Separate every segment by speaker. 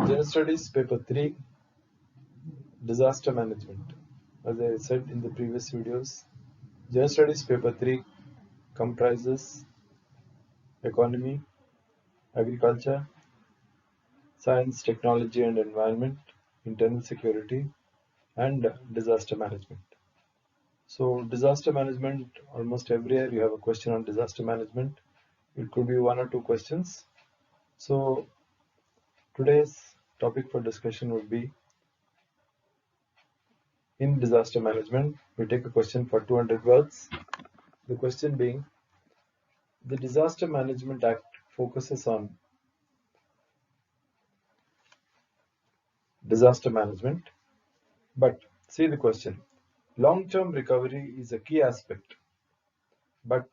Speaker 1: General Studies Paper 3, Disaster Management. As I said in the previous videos, General Studies Paper 3 comprises economy, agriculture, science, technology and environment, internal security, and disaster management. So disaster management, almost every year you have a question on disaster management. It could be one or two questions. So today's topic for discussion would be, in disaster management, we take a question for 200 words. The question being, the Disaster Management Act focuses on disaster management, but see the question. Long-term recovery is a key aspect, but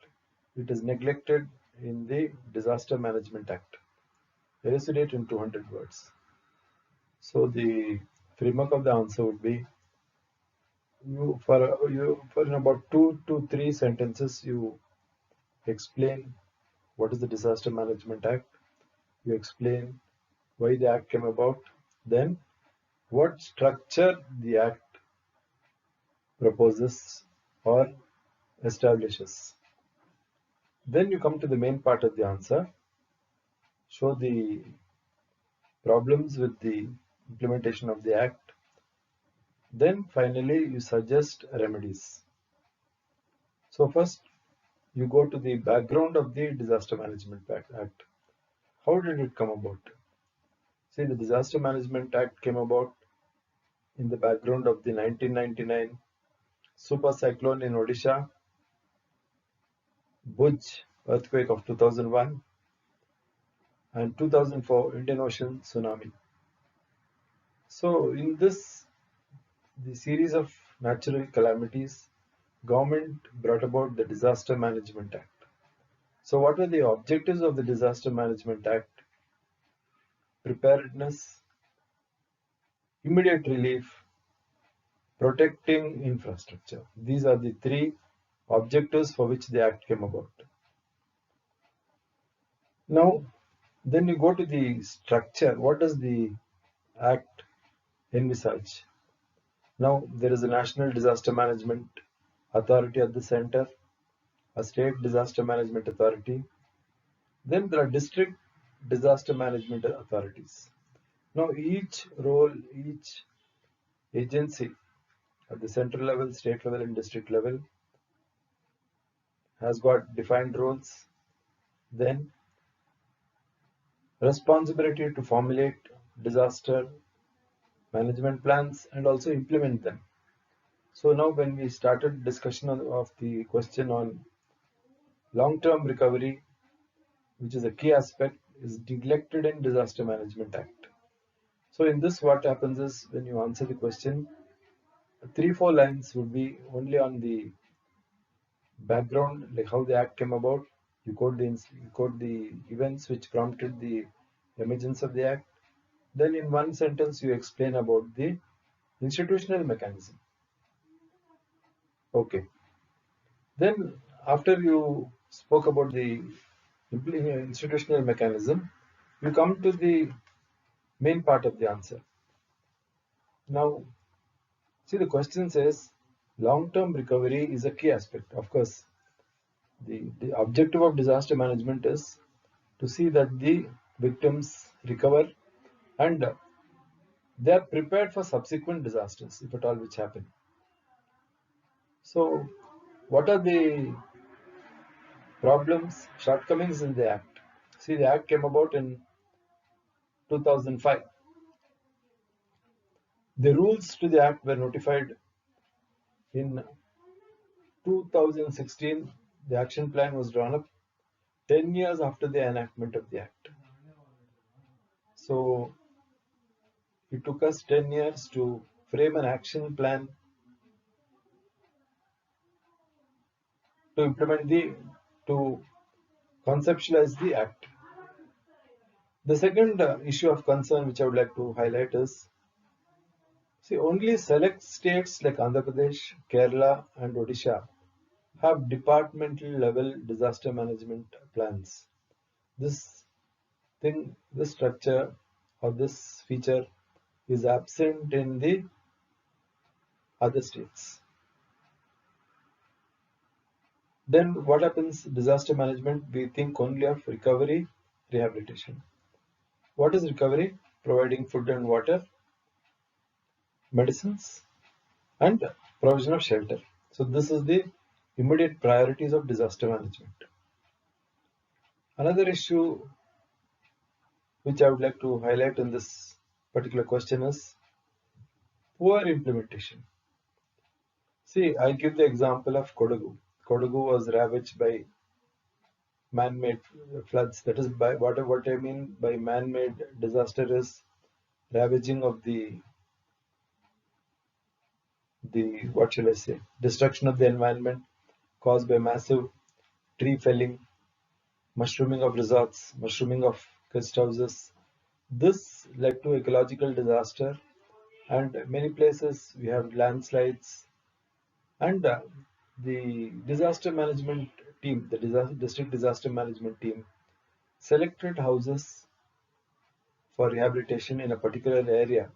Speaker 1: it is neglected in the Disaster Management Act. Elucidate in 200 words. So the framework of the answer would be, for in about 2 to 3 sentences, you explain what is the Disaster Management Act, you explain why the act came about, then what structure the act proposes or establishes. Then you come to the main part of the answer, show the problems with the implementation of the act, then finally you suggest remedies. So first you go to the background of the Disaster Management Act. How did it come about? See, the Disaster Management Act came about in the background of the 1999 super cyclone in Odisha, Bhuj earthquake of 2001, and 2004 Indian Ocean tsunami. So in this, the series of natural calamities, government brought about the Disaster Management Act. So what were the objectives of the Disaster Management Act? Preparedness, immediate relief, protecting infrastructure. These are the three objectives for which the act came about. Now, then you go to the structure. What does the act envisage? Now, there is a National Disaster Management Authority at the center, a State Disaster Management Authority. Then there are district disaster management authorities. Now, each role, each agency at the central level, state level, and district level has got defined roles. Then, responsibility to formulate disaster management plans and also implement them. So now when we started discussion of the question on long-term recovery, which is a key aspect, is neglected in Disaster Management Act. So in this, what happens is, when you answer the question, 3-4 lines would be only on the background, like how the act came about. You quote the events which prompted the emergence of the act. Then in one sentence you explain about the institutional mechanism. Okay. Then after you spoke about the institutional mechanism, you come to the main part of the answer. Now, see, the question says long-term recovery is a key aspect. Of course, the objective of disaster management is to see that the victims recover and they are prepared for subsequent disasters, if at all, which happen. So, what are the problems, shortcomings in the act? See, the act came about in 2005. The rules to the act were notified in 2016. The action plan was drawn up 10 years after the enactment of the act. So it took us 10 years to frame an action plan to conceptualize the act. The second issue of concern which I would like to highlight is, see, only select states like Andhra Pradesh, Kerala and Odisha have departmental level disaster management plans. This structure or this feature is absent in the other states. Then what happens? Disaster management, we think only of recovery, rehabilitation. What is recovery? Providing food and water, medicines, and provision of shelter. So this is the immediate priorities of disaster management. Another issue which I would like to highlight in this particular question is poor implementation. See, I give the example of Kodagu. Kodagu was ravaged by man-made floods. That is, by what I mean by man-made disaster is ravaging of the what shall I say, destruction of the environment caused by massive tree felling, mushrooming of resorts, mushrooming of guest houses. This led to ecological disaster, and many places we have landslides. And the disaster management team, the district disaster management team, selected houses for rehabilitation in a particular area,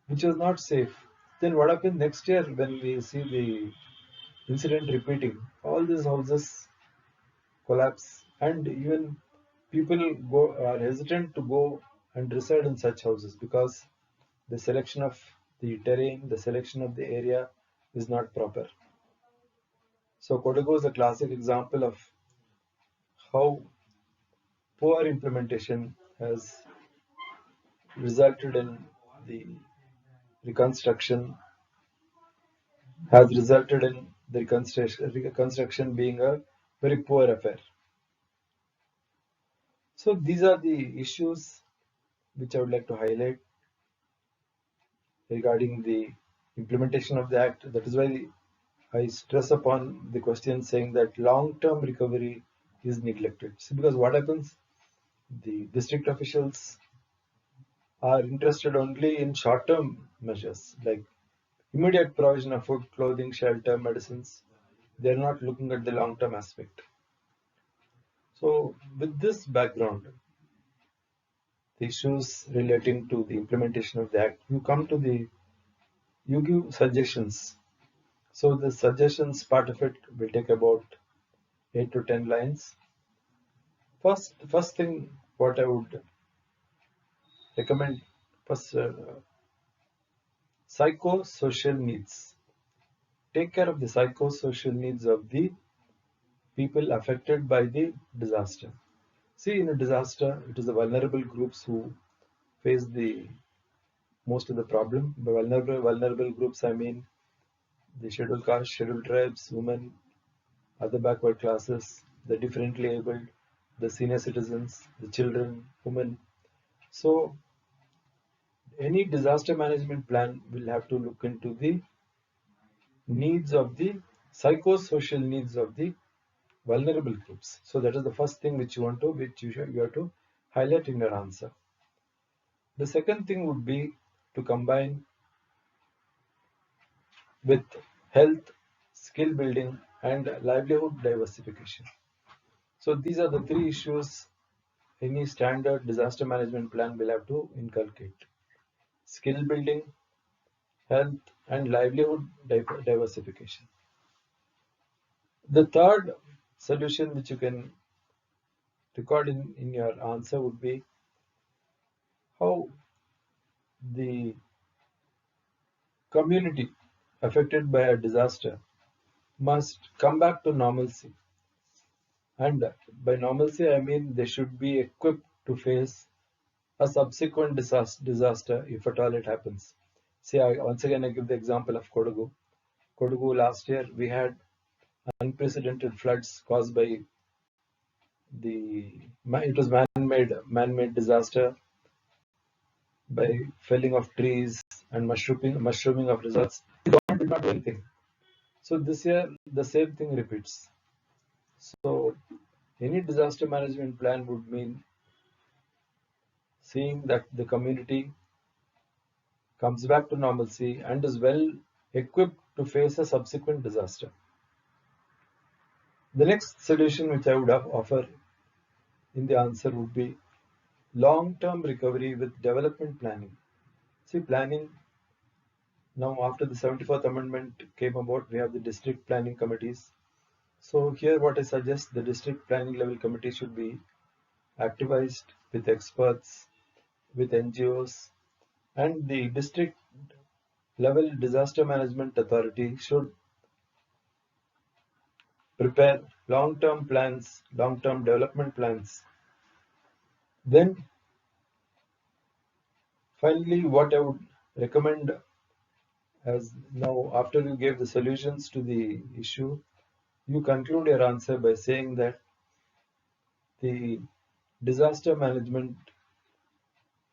Speaker 1: which was not safe. Then what happened next year when we see the incident repeating? All these houses collapse, and even people are hesitant to go and reside in such houses because the selection of the terrain, the selection of the area is not proper. So Kodagu is a classic example of how poor implementation has resulted in the reconstruction, the reconstruction being a very poor affair. So these are the issues which I would like to highlight regarding the implementation of the act. That is why I stress upon the question saying that long-term recovery is neglected. See, because what happens? The district officials are interested only in short-term measures like immediate provision of food, clothing, shelter, medicines. They're not looking at the long-term aspect. So with this background, the issues relating to the implementation of the act, you give suggestions. So the suggestions part of it will take about 8 to 10 lines. First thing, what I would recommend, first, psychosocial needs. Take care of the psychosocial needs of the people affected by the disaster. See, in a disaster, it is the vulnerable groups who face the most of the problem. By vulnerable groups, I mean the scheduled caste, scheduled tribes, women, other backward classes, the differently abled, the senior citizens, the children, women. So, any disaster management plan will have to look into the needs of the psychosocial needs of the vulnerable groups. So that is the first thing which you have to highlight in your answer. The second thing would be to combine with health, skill building, and livelihood diversification. So these are the three issues any standard disaster management plan will have to inculcate: skill building, health, and livelihood diversification. The third solution which you can record in your answer would be how the community affected by a disaster must come back to normalcy. And by normalcy, I mean they should be equipped to face a subsequent disaster if at all it happens. See, once again, I give the example of Kodagu. Kodagu last year, we had unprecedented floods caused by it was man-made disaster by felling of trees and mushrooming of resorts. The government did not do anything. So this year, the same thing repeats. So any disaster management plan would mean seeing that the community comes back to normalcy and is well equipped to face a subsequent disaster. The next solution which I would offer in the answer would be long-term recovery with development planning. See, planning, now after the 74th Amendment came about, we have the district planning committees. So here what I suggest, the district planning level committee should be activized with experts, with NGOs, and the district level disaster management authority should prepare long-term plans, long-term development plans. Then finally, what I would recommend, as now after you gave the solutions to the issue, you conclude your answer by saying that the Disaster Management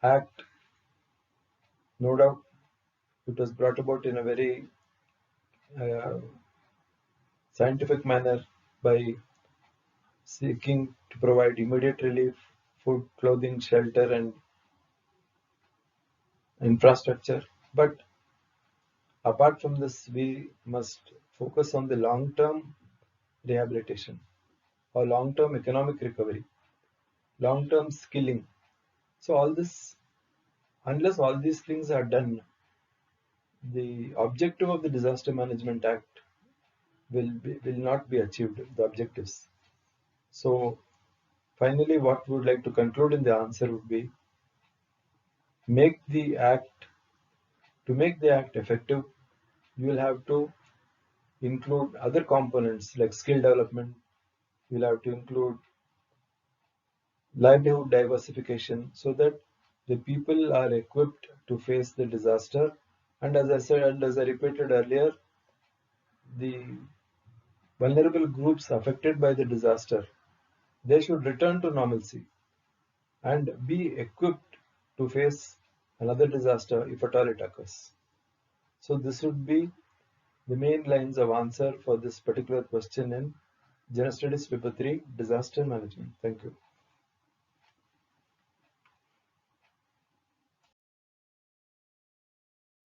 Speaker 1: Act, no doubt, it was brought about in a very uh, scientific manner by seeking to provide immediate relief, food, clothing, shelter, and infrastructure. But apart from this, we must focus on the long-term rehabilitation or long-term economic recovery, long-term skilling. So all this, unless all these things are done, the objective of the Disaster Management Act will not be achieved, the objectives. So finally, what we would like to conclude in the answer would be, make the act to make the act effective, you will have to include other components like skill development. You will have to include livelihood diversification so that the people are equipped to face the disaster. And as I said, and as I repeated earlier, the vulnerable groups affected by the disaster, they should return to normalcy and be equipped to face another disaster if at all it occurs. So this would be the main lines of answer for this particular question in General Studies Paper 3, Disaster Management. Thank you.